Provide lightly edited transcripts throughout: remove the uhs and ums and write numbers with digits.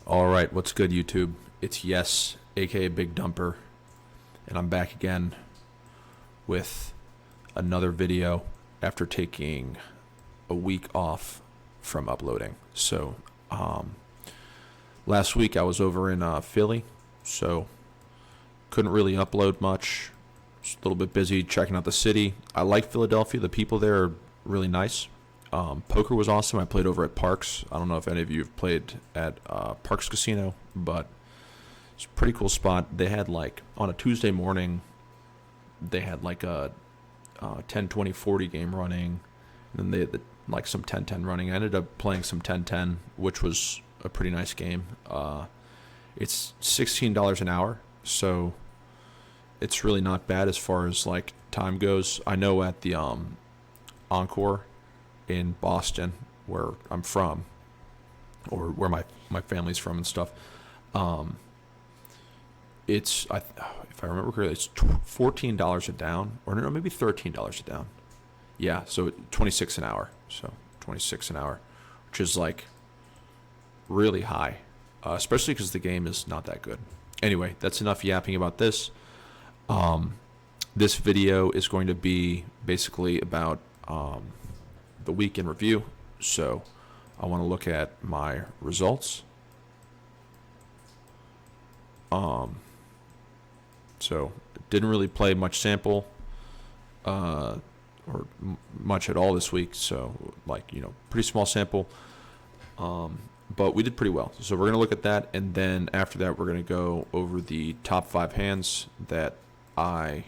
All right, what's good, YouTube? It's Yes, aka Big Dumper, and I'm back again with another video after taking a week off from uploading. So, last week I was over in Philly, so couldn't really upload much. Just a little bit busy checking out the city. I like Philadelphia. The people there are really nice. Poker was awesome. I played over at Parks. I don't know if any of you have played at Parks Casino, but it's a pretty cool spot. They had on a Tuesday morning, they had a 10, 20, 40 game running, and then they had some 10-10 running. I ended up playing some 10-10, which was a pretty nice game. It's $16 an hour, so it's really not bad as far as time goes. I know at the Encore in Boston, where I'm from, or where my family's from and stuff, if I remember correctly, it's $14 a down, or no, maybe $13 a down. Yeah, so 26 an hour. So 26 an hour, which is really high, especially because the game is not that good. Anyway, that's enough yapping about this. This video is going to be basically about the week in review. So I want to look at my results. So didn't really play much sample or much at all this week. So pretty small sample. But we did pretty well. So we're going to look at that, and then after that we're going to go over the top 5 hands that I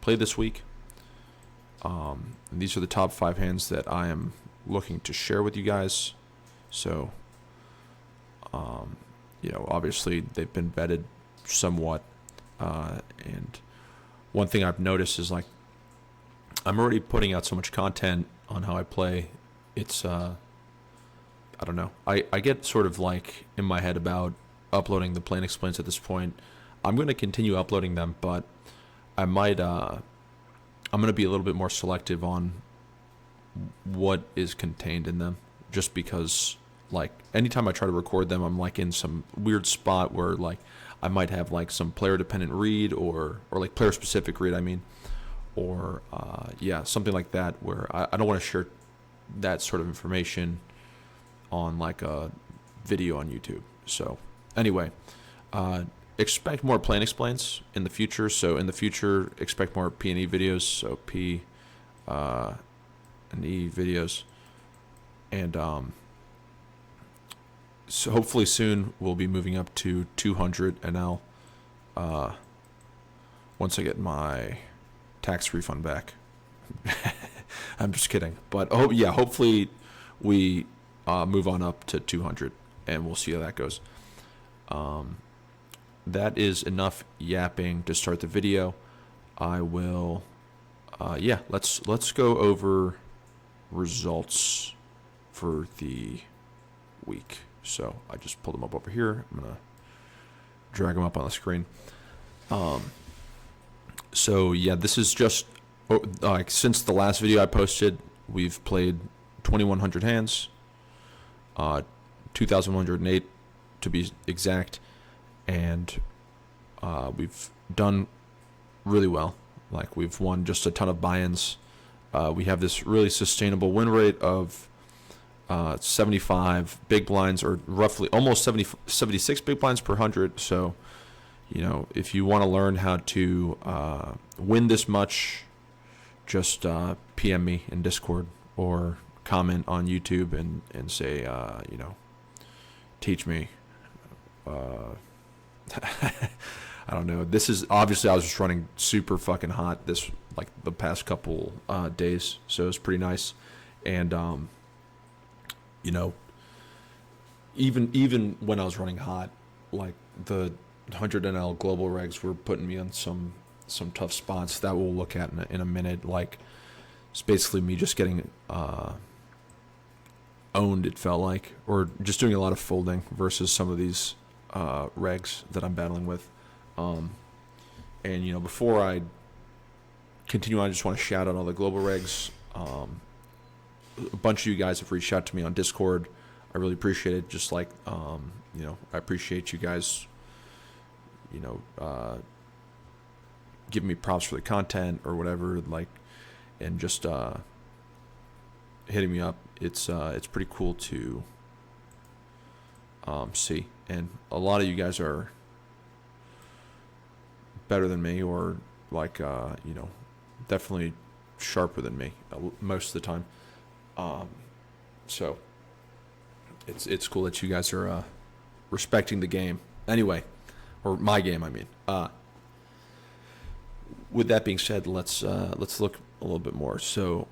played this week. And these are the top 5 hands that I am looking to share with you guys. So, obviously they've been vetted somewhat. And one thing I've noticed is I'm already putting out so much content on how I play. It's, I don't know. I get sort of in my head about uploading the Play and Explains at this point. I'm going to continue uploading them, but I might, I'm going to be a little bit more selective on what is contained in them, just because anytime I try to record them, I'm in some weird spot where I might have some player dependent read or player specific read, or something like that, where I don't want to share that sort of information on a video on YouTube. So anyway, expect more Play and Explains in the future. So in the future, expect more P&E videos. So P and E videos. And so hopefully soon we'll be moving up to 200 NL once I get my tax refund back. I'm just kidding. But hopefully we move on up to 200, and we'll see how that goes. That is enough yapping to start the video. I will, let's go over results for the week. So I just pulled them up over here. I'm gonna drag them up on the screen. This is just since the last video I posted, we've played 2,100 hands, 2,108 to be exact. And we've done really well. We've won just a ton of buy-ins. We have this really sustainable win rate of 75 big blinds, or roughly almost 76 big blinds per 100. So, if you want to learn how to win this much, just PM me in Discord or comment on YouTube and say, teach me. I don't know. This is obviously, I was just running super fucking hot this the past couple days, so it's pretty nice. And even when I was running hot, the 100 NL global regs were putting me on some tough spots that we'll look at in a minute. It's basically me just getting owned, it felt like, or just doing a lot of folding versus some of these regs that I'm battling with. And before I continue on, I just want to shout out all the global regs. A bunch of you guys have reached out to me on Discord I really appreciate it. Just like, I appreciate you guys, giving me props for the content or whatever, like, and just hitting me up. It's pretty cool to see. And a lot of you guys are better than me, or like, definitely sharper than me most of the time. So it's cool that you guys are respecting the game. Anyway, or my game, I mean. With that being said, let's look a little bit more. So,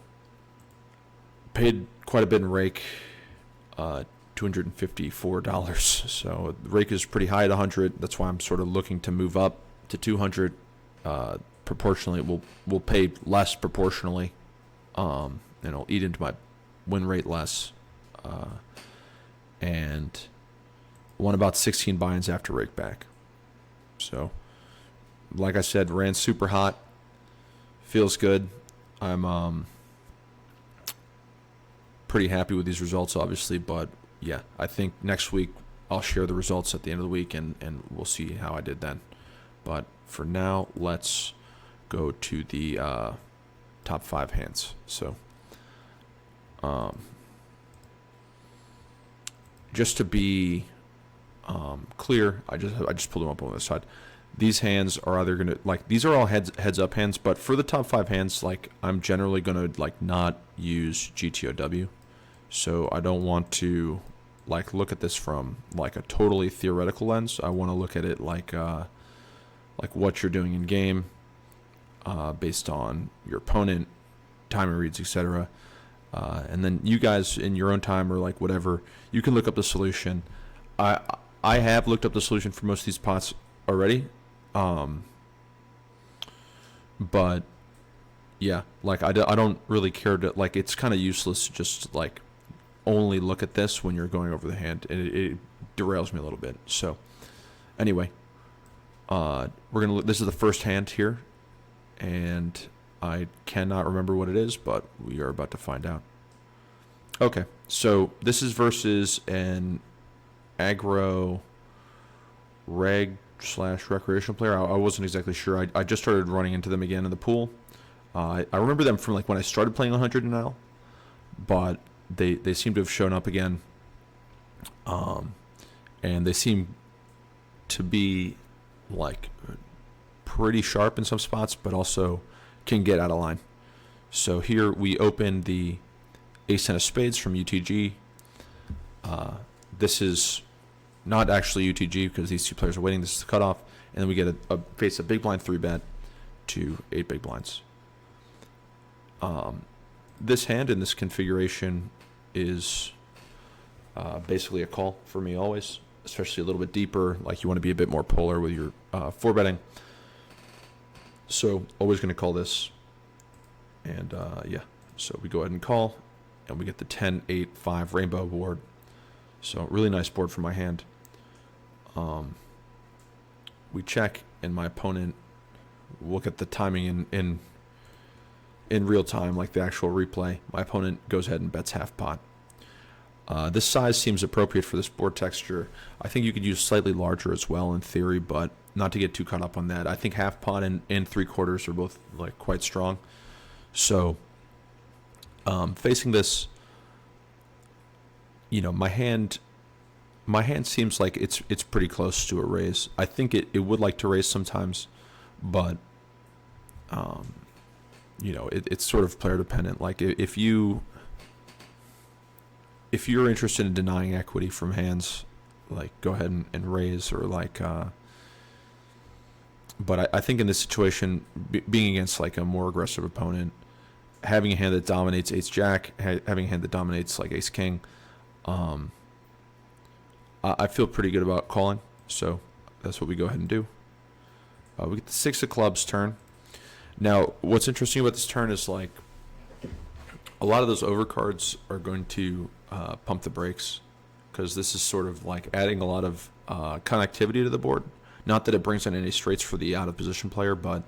paid quite a bit in rake, $254. So the rake is pretty high at 100. That's why I'm sort of looking to move up to 200. Proportionally, we'll pay less proportionally, and it'll eat into my win rate less. And won about 16 buy-ins after rake back. So, like I said, ran super hot. Feels good. I'm pretty happy with these results, obviously, but yeah, I think next week I'll share the results at the end of the week, and we'll see how I did then. But for now, let's go to the top 5 hands. So, just to be clear, I just pulled them up on the side. These hands are either gonna, like, these are all heads up hands, but for the top 5 hands, like, I'm generally gonna, like, not use GTOW. So I don't want to, like, look at this from, like, a totally theoretical lens. I want to look at it like what you're doing in game, based on your opponent, timing reads, etc. And then you guys in your own time, or like whatever, you can look up the solution. I have looked up the solution for most of these pots already. But yeah, like I don't really care to, like, it's kind of useless to just like only look at this when you're going over the hand. It derails me a little bit. So anyway, this is the first hand here, and I cannot remember what it is, but we are about to find out. Okay, so this is versus an aggro reg / recreational player. I wasn't exactly sure. I just started running into them again in the pool. I remember them from like when I started playing 100 and L, but they seem to have shown up again. And they seem to be like pretty sharp in some spots, but also can get out of line. So here we open the Ace-10 of Spades from UTG. This is not actually UTG because these two players are waiting. This is the cutoff. And then we get face a big blind 3-bet to 8 big blinds. This hand in this configuration is basically a call for me always, especially a little bit deeper. Like, you want to be a bit more polar with your 4-betting. So always going to call this. And yeah, so we go ahead and call, and we get the 10-8-5 rainbow board. So really nice board for my hand. We check, and my opponent, look at the timing in real time, like the actual replay. My opponent goes ahead and bets half pot. This size seems appropriate for this board texture. I think you could use slightly larger as well in theory, but not to get too caught up on that. I think half pot and 3/4 are both like quite strong. So facing this, my hand seems like it's pretty close to a raise. I think it would like to raise sometimes, but it's sort of player dependent. Like, if you're interested in denying equity from hands, like, go ahead and raise, or like but I think in this situation, being against like a more aggressive opponent, having a hand that dominates Ace Jack, having a hand that dominates like Ace King, I feel pretty good about calling. So that's what we go ahead and do. We get the 6 of clubs turn. Now, what's interesting about this turn is, like, a lot of those overcards are going to pump the brakes, because this is sort of like adding a lot of connectivity to the board. Not that it brings in any straights for the out-of-position player, but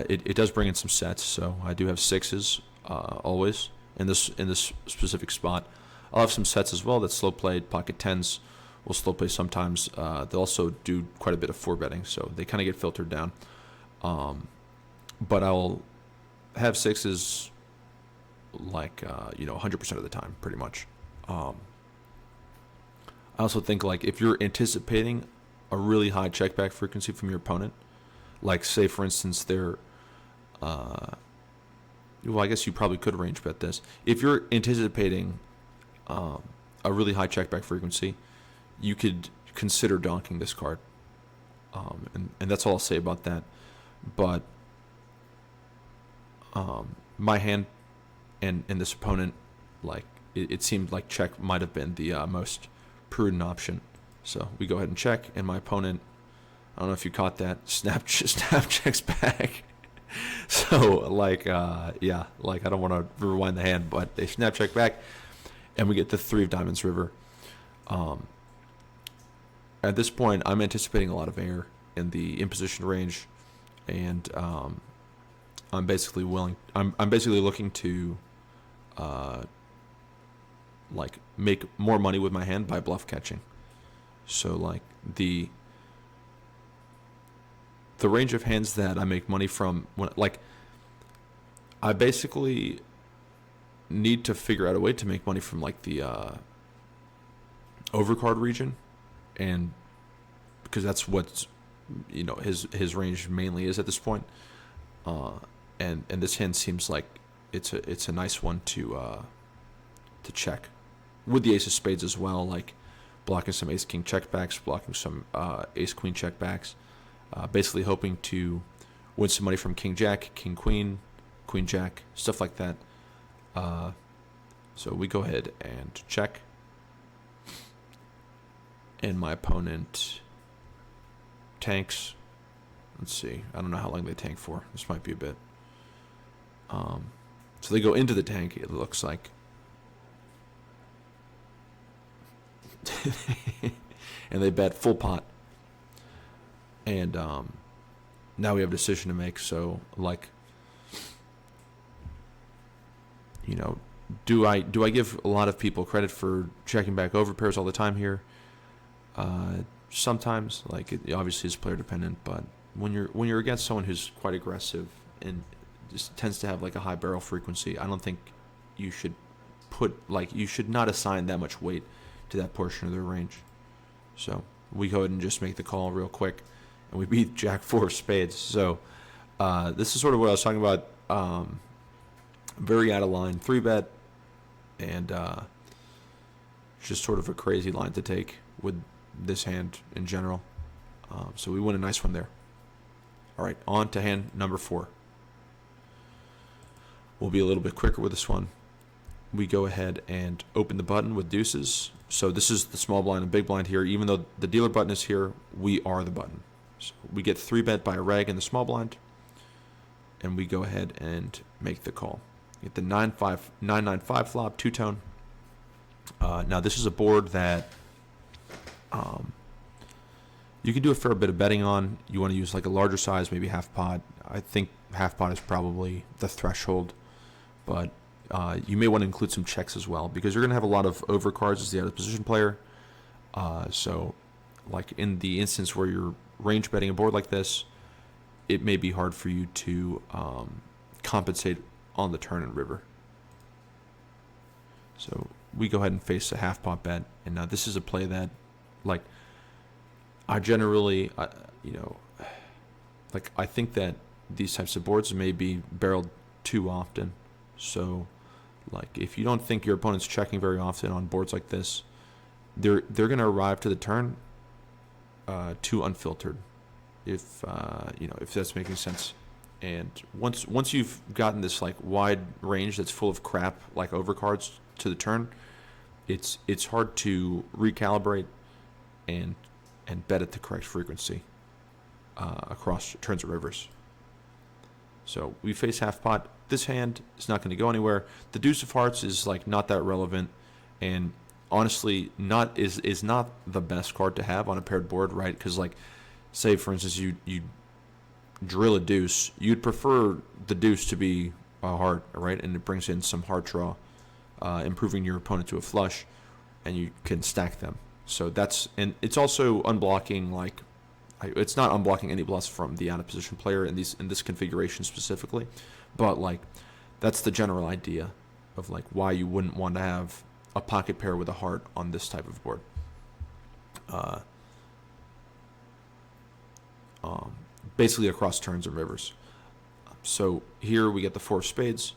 it does bring in some sets. So I do have 6s always in this specific spot. I'll have some sets as well that slow play. Pocket tens will slow play sometimes. They'll also do quite a bit of 4-betting, so they kind of get filtered down. But I'll have sixes like 100% of the time, pretty much. I also think like if you're anticipating a really high check back frequency from your opponent, like say for instance they're well, I guess you probably could range bet this. If you're anticipating a really high check back frequency, you could consider donking this card. And that's all I'll say about that. But my hand and this opponent, like it seemed like check might have been the most prudent option. So we go ahead and check, and my opponent, I don't know if you caught that, snap checks back. So like I don't want to rewind the hand, but they snap check back, and we get the 3 of diamonds river. At this point, I'm anticipating a lot of air in the imposition range, and I'm basically looking to like make more money with my hand by bluff catching. So like the range of hands that I make money from, like I basically need to figure out a way to make money from like the overcard region, and because that's what his range mainly is at this point. And this hand seems like it's a nice one to check with the ace of spades as well, like blocking some ace king checkbacks, blocking some ace queen checkbacks, basically hoping to win some money from king jack, king queen, queen jack, stuff like that. So we go ahead and check, and my opponent tanks. Let's see, I don't know how long they tank for. This might be a bit. So they go into the tank, it looks like. And they bet full pot. And now we have a decision to make. So like, do I give a lot of people credit for checking back over pairs all the time here? Sometimes, like it obviously is player dependent, but when you're against someone who's quite aggressive and just tends to have like a high barrel frequency, I don't think you should you should not assign that much weight to that portion of their range. So we go ahead and just make the call real quick, and we beat Jack 4 of spades. So this is sort of what I was talking about. Very out of line 3-bet, and just sort of a crazy line to take with this hand in general. So we win a nice one there. All right, on to hand number 4. We'll be a little bit quicker with this one. We go ahead and open the button with deuces. So this is the small blind and big blind here. Even though the dealer button is here, we are the button. So we get 3-bet by a reg in the small blind, and we go ahead and make the call. Get the 9-5 flop, two-tone. Now this is a board that you can do a fair bit of betting on. You want to use like a larger size, maybe half pot. I think half pot is probably the threshold, but you may want to include some checks as well, because you're going to have a lot of overcards as the out of position player. So like in the instance where you're range betting a board like this, it may be hard for you to compensate on the turn and river. So we go ahead and face a half pot bet, and now this is a play that, like, I generally, I think that these types of boards may be barreled too often. So, like, if you don't think your opponent's checking very often on boards like this, they're going to arrive to the turn too unfiltered, if that's making sense. And once you've gotten this like wide range that's full of crap like overcards to the turn, it's hard to recalibrate and bet at the correct frequency across turns or rivers. So we face half pot. This hand is not going to go anywhere. The deuce of hearts is like not that relevant, and honestly is not the best card to have on a paired board, right? Because like, say for instance you drill a deuce, you'd prefer the deuce to be a heart, right? And it brings in some heart draw. improving your opponent to a flush, and you can stack them. So and it's also unblocking, like, it's not unblocking any bluffs from the out of position player in this configuration specifically, but like that's the general idea of like why you wouldn't want to have a pocket pair with a heart on this type of board. Basically across turns and rivers. So here we get the 4 of spades,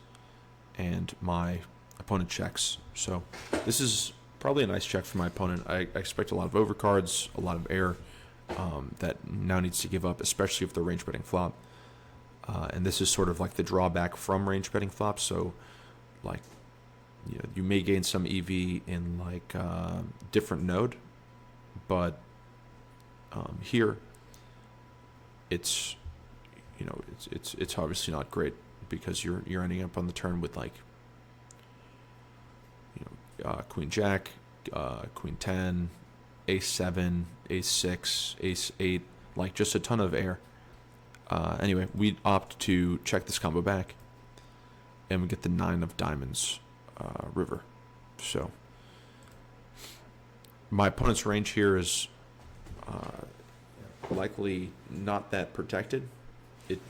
and my opponent checks. So this is probably a nice check for my opponent. I expect a lot of overcards, a lot of air that now needs to give up, especially if they're range betting flop. And this is sort of like the drawback from range betting flop. So, like, you may gain some EV in like different node, but here it's it's obviously not great because you're ending up on the turn with like Queen Jack, Queen 10, Ace 7, Ace 6, Ace 8, like just a ton of air. Anyway, we opt to check this combo back, and we get the 9 of diamonds river. So my opponent's range here is likely not that protected.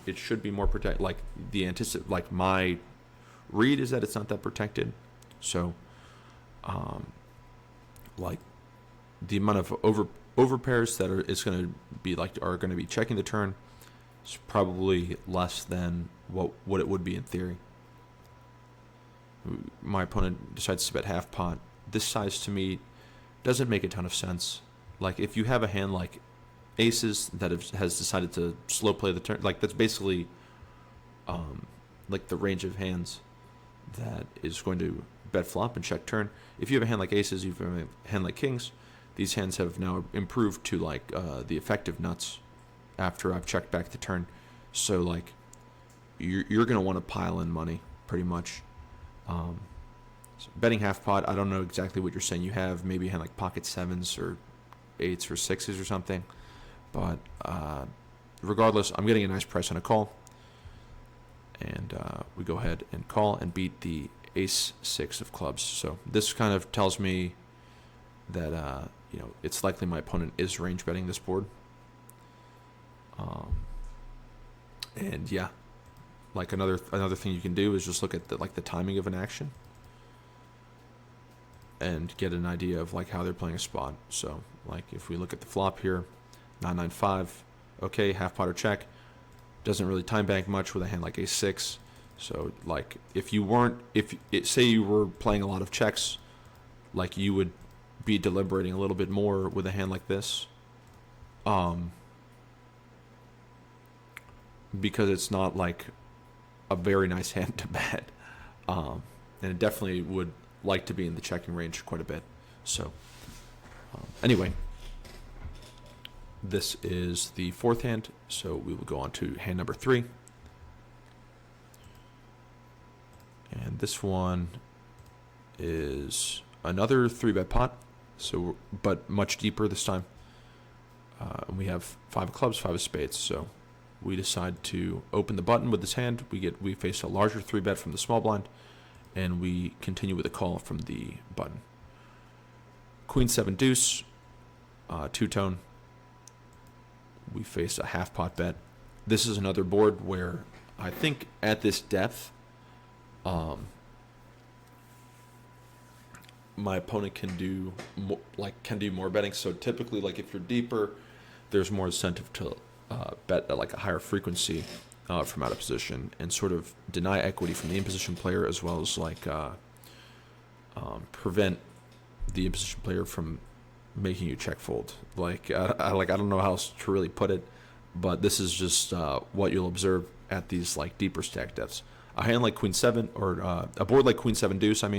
It should be more protected. Like my read is that it's not that protected. So, like the amount of over pairs that are going to be checking the turn is probably less than what it would be in theory. My opponent decides to bet half pot. This size to me doesn't make a ton of sense. Like if you have a hand like aces that has decided to slow play the turn, like that's basically like the range of hands that is going to bet flop and check turn. If you have a hand like aces, you have a hand like kings, these hands have now improved to like the effective nuts after I've checked back the turn. So like you're going to want to pile in money pretty much. So betting half pot, I don't know exactly what you're saying. You have maybe a hand like pocket 7s or 8s or 6s or something. But regardless, I'm getting a nice price on a call. And we go ahead and call and beat the Ace 6 of clubs. So this kind of tells me that it's likely my opponent is range betting this board. And yeah, like another thing you can do is just look at the timing of an action and get an idea of like how they're playing a spot. So like if we look at the flop here, 9-9-5, okay, half pot or check. Doesn't really time bank much with a hand like Ace 6. So like say you were playing a lot of checks, like you would be deliberating a little bit more with a hand like this. Because it's not like a very nice hand to bet. And it definitely would like to be in the checking range quite a bit. So anyway, this is the 4th hand, so we will go on to hand number 3. And this one is another 3-bet pot, but much deeper this time. And we have 5 of clubs, 5 of spades, so we decide to open the button with this hand. We face a larger 3-bet from the small blind, and we continue with a call from the button. Queen 7 deuce, 2-tone. We face a half pot bet. This is another board where I think at this depth, my opponent can do more betting. So typically, like if you're deeper, there's more incentive to bet at like a higher frequency from out of position and sort of deny equity from the in-position player, as well as like prevent the in-position player from making you check fold. Like I don't know how else to really put it, but this is just what you'll observe at these like deeper stack depths. A hand like Queen 7 or a board like Queen 7 deuce, at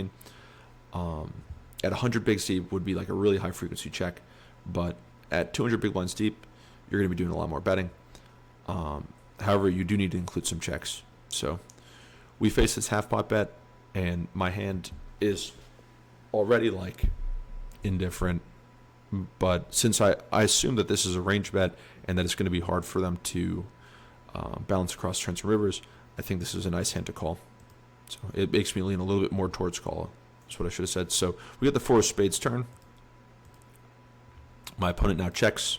100 bigs deep would be like a really high frequency check, but at 200 big blinds deep, you're going to be doing a lot more betting. However, you do need to include some checks. So we face this half pot bet, and my hand is already like indifferent. But since I assume that this is a range bet and that it's going to be hard for them to balance across turns and rivers, I think this is a nice hand to call. So it makes me lean a little bit more towards call That's what I should have said. So we got the 4 of spades turn. My opponent now checks,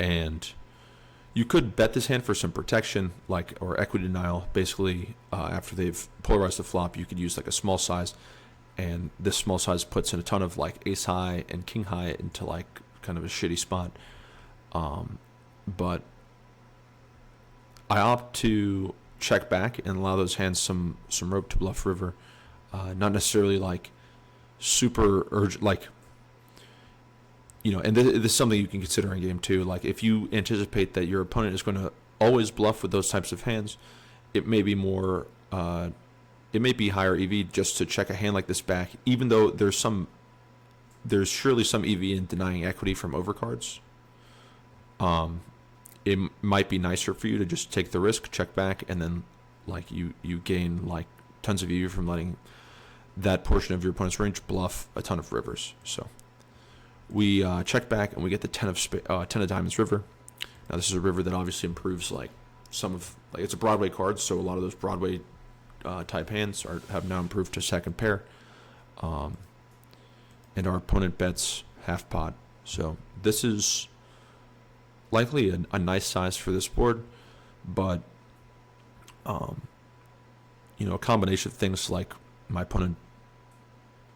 and you could bet this hand for some protection, or equity denial. Basically, after they've polarized the flop, you could use like a small size, and this small size puts in a ton of like ace high and king high into like kind of a shitty spot. But I opt to check back and allow those hands some rope to bluff river. Not necessarily like super urgent, and this is something you can consider in game too. Like if you anticipate that your opponent is going to always bluff with those types of hands, it may be higher EV just to check a hand like this back, even though there's surely some EV in denying equity from overcards. It might be nicer for you to just take the risk, check back, and then like you gain like tons of EV from letting that portion of your opponent's range bluff a ton of rivers. So we check back and we get the 10 of diamonds river. Now this is a river that obviously improves like it's a Broadway card, so a lot of those Broadway type hands have now improved to second pair. And our opponent bets half pot. So this is likely a nice size for this board, but a combination of things like my opponent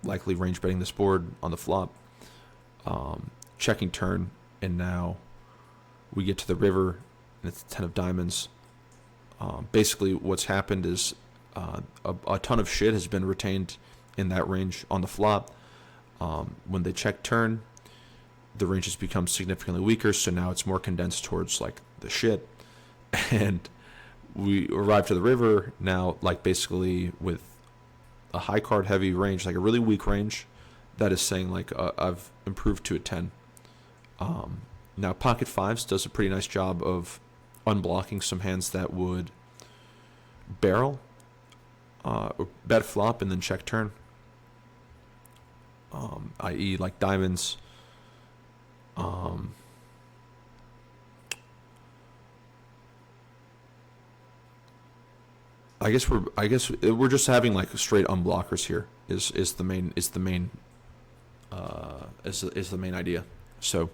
likely range betting this board on the flop, checking turn, and now we get to the river and it's 10 of diamonds. Basically what's happened is a ton of shit has been retained in that range on the flop. When they check turn, the range has become significantly weaker, so now it's more condensed towards like the shit. And we arrive to the river now, like basically with a high card heavy range, like a really weak range that is saying like I've improved to a 10. Now pocket fives does a pretty nice job of unblocking some hands that would barrel, or bet flop and then check turn, i.e. like diamonds. I guess we're just having like straight unblockers here is the main idea. So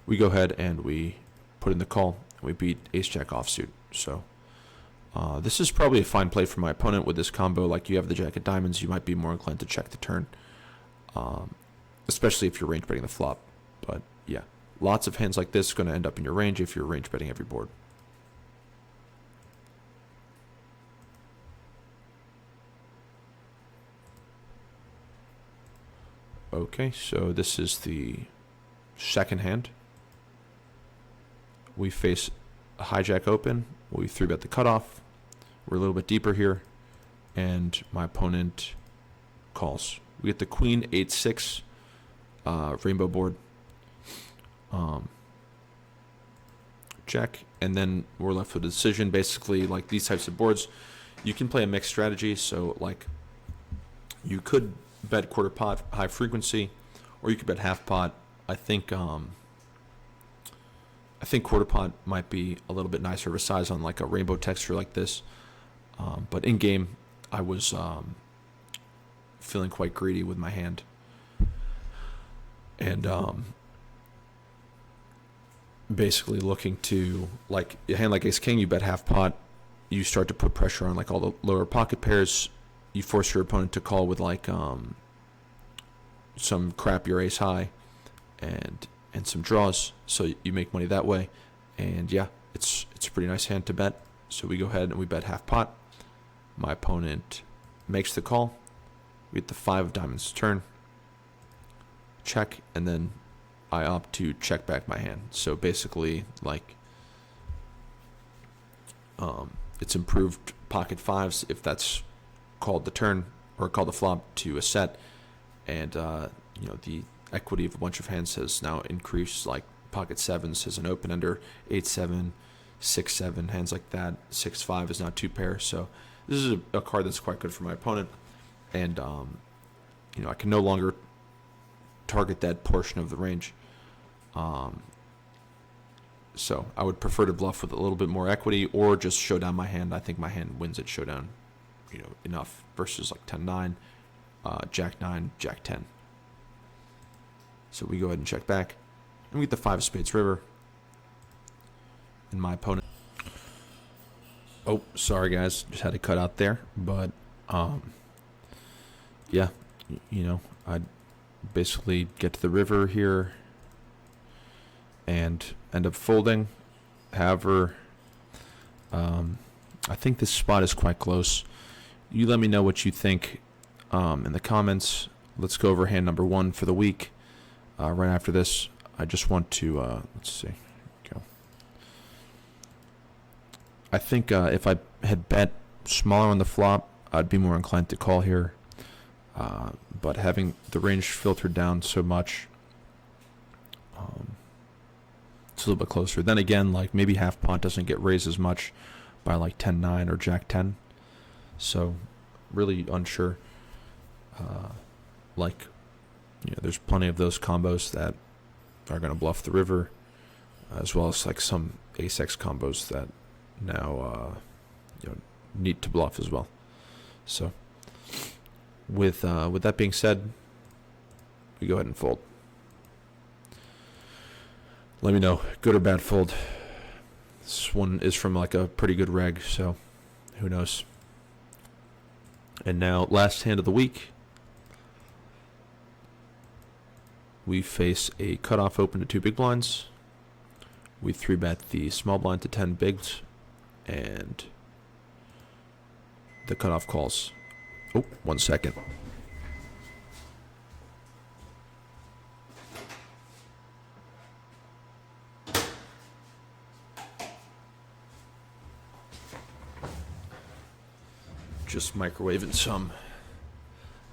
we go ahead and we put in the call and we beat ace jack offsuit. So this is probably a fine play for my opponent with this combo. Like you have the jack of diamonds, you might be more inclined to check the turn, especially if you're range betting the flop. But yeah, lots of hands like this going to end up in your range if you're range betting every board. Okay, so this is the second hand. We face a hijack open. We 3-bet the cutoff. We're a little bit deeper here, and my opponent calls. We get the queen 8-6 rainbow board. Check, and then we're left with a decision. Basically, like these types of boards, you can play a mixed strategy. So like you could bet quarter pot high frequency, or you could bet half pot. I think quarter pot might be a little bit nicer of a size on like a rainbow texture like this. But in game, I was feeling quite greedy with my hand, and basically looking to, like a hand like ace king, you bet half pot, you start to put pressure on like all the lower pocket pairs. You force your opponent to call with like some crappier ace high and some draws, so you make money that way. And yeah, it's a pretty nice hand to bet. So we go ahead and we bet half pot. My opponent makes the call. We get the 5 of diamonds turn, check, and then I opt to check back my hand. So basically, like it's improved pocket fives if that's called the turn or called the flop to a set, and the equity of a bunch of hands has now increased. Like pocket sevens has an open under 8-7, 6-7, hands like that. 6-5 is now 2 pair. So this is a card that's quite good for my opponent, and I can no longer target that portion of the range. So I would prefer to bluff with a little bit more equity or just show down my hand. I think my hand wins at showdown, enough versus like 10-9. Jack 9, Jack 10. So we go ahead and check back. And we get the 5 of spades river. And my opponent... Oh, sorry guys. Just had to cut out there. But, yeah, you know, I'd basically get to the river here and end up folding. However, I think this spot is quite close. You let me know what you think in the comments. Let's go over hand number 1 for the week. Right after this, I just want to, let's see. Go. I think if I had bet smaller on the flop, I'd be more inclined to call here. But having the range filtered down so much, it's a little bit closer. Then again, like maybe half pot doesn't get raised as much by like 10-9 or Jack 10. So really unsure. Like, you know, there's plenty of those combos that are going to bluff the river, as well as like some ace-x combos that now you know, need to bluff as well. So with that being said, we go ahead and fold. Let me know, good or bad fold. This one is from like a pretty good reg, so who knows. And now, last hand of the week. We face a cutoff open to 2 big blinds. We 3-bet the small blind to 10 bigs, and the cutoff calls. Oh, 1 second. Just microwaving some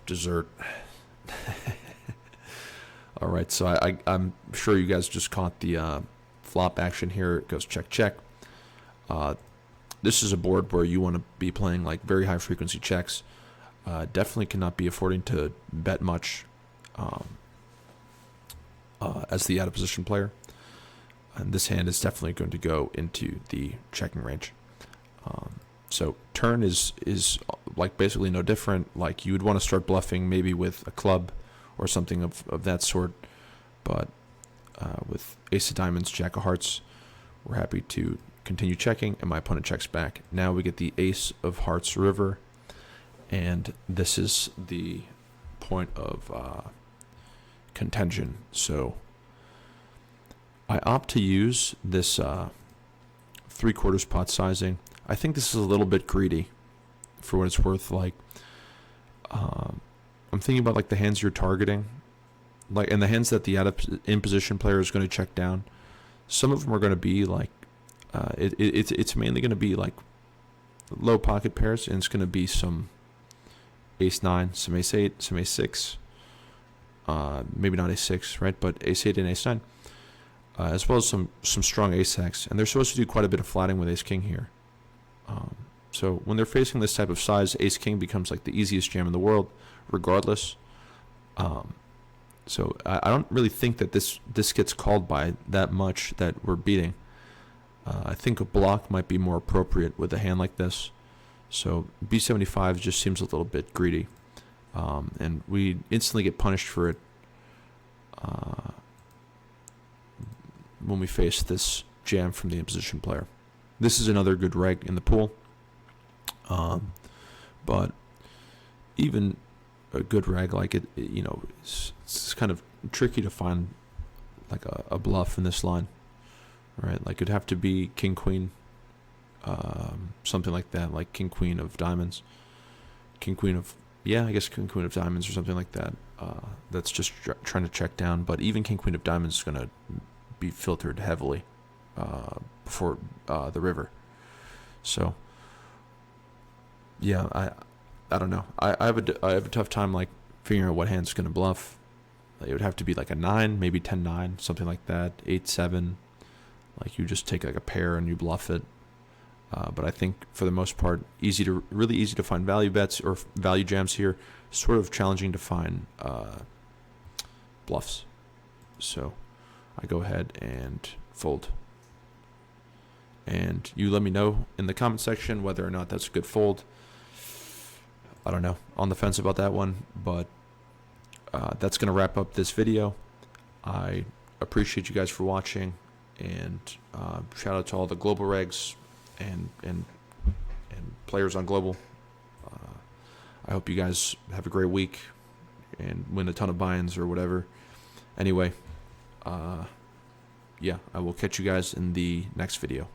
dessert. All right, so I'm sure you guys just caught the flop action here. It goes check, check. This is a board where you want to be playing like very high frequency checks. Definitely cannot be affording to bet much as the out of position player. And this hand is definitely going to go into the checking range. So turn is like basically no different. Like you would want to start bluffing maybe with a club or something of that sort. But with ace of diamonds, jack of hearts, we're happy to continue checking, and my opponent checks back. Now we get the ace of hearts river, and this is the point of contention. So I opt to use this 3/4 pot sizing. I think this is a little bit greedy for what it's worth. Like, I'm thinking about like the hands you're targeting, like, and the hands that the out of in position player is going to check down. Some of them are going to be like, it's mainly going to be like low pocket pairs, and it's going to be some ace 9, some ace 8, some ace 6, maybe not ace 6, right? But ace 8 and ace 9, as well as some strong ace x, and they're supposed to do quite a bit of flatting with ace king here. So when they're facing this type of size, ace king becomes like the easiest jam in the world, regardless. So I don't really think that this gets called by that much that we're beating. I think a block might be more appropriate with a hand like this. So B75 just seems a little bit greedy, and we instantly get punished for it when we face this jam from the imposition player. This is another good reg in the pool, but even a good reg like it, you know, it's kind of tricky to find like a bluff in this line, right? Like it'd have to be king queen, something like that, like king queen of diamonds, king queen of I guess king queen of diamonds or something like that. That's just trying to check down, but even king queen of diamonds is going to be filtered heavily before the river. So yeah, I don't know. I have a tough time like figuring out what hand's going to bluff. It would have to be like a 9, maybe 10-9, something like that. 8-7, like you just take like a pair and you bluff it. But I think for the most part, really easy to find value bets or value jams here. Sort of challenging to find bluffs. So I go ahead and fold. And you let me know in the comment section whether or not that's a good fold. I don't know, on the fence about that one, but that's going to wrap up this video. I appreciate you guys for watching, and shout out to all the global regs and players on global. I hope you guys have a great week and win a ton of buy-ins or whatever. Anyway, yeah, I will catch you guys in the next video.